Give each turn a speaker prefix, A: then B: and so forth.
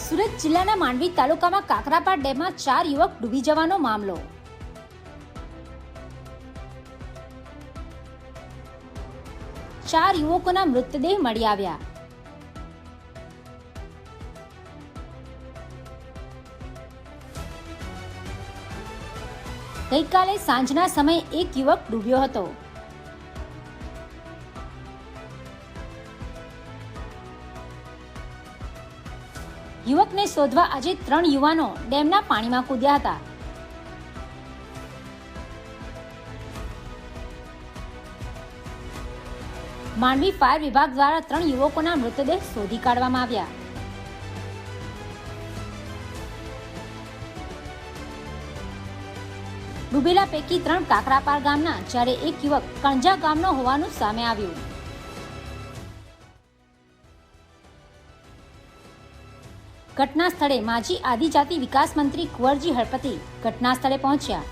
A: સુરત જિલ્લાના માંડવી તાલુકામાં કાકરાપાર ડેમમાં 4 યુવક ડૂબી જવાનો મામલો. ચાર યુવકોના મૃતદેહ મળી આવ્યા. ગઈકાલે સાંજના સમયે એક યુવક ડૂબ્યો હતો. યુવકને શોધવા આજે 3 યુવાનો ડેમના પાણીમાં કૂદ્યા હતા. માંડવી ફાયર વિભાગ દ્વારા 3 યુવકોના મૃતદેહ શોધી કાઢવામાં આવ્યા. ડૂબેલા પૈકી 3 કાકરાપાર ગામના, જ્યારે એક યુવક કણજા ગામનો હોવાનું સામે આવ્યું. ઘટના સ્થળે માજી આદિજાતિ વિકાસ મંત્રી કુંવરજી હળપતિ ઘટના સ્થળે પહોંચ્યા.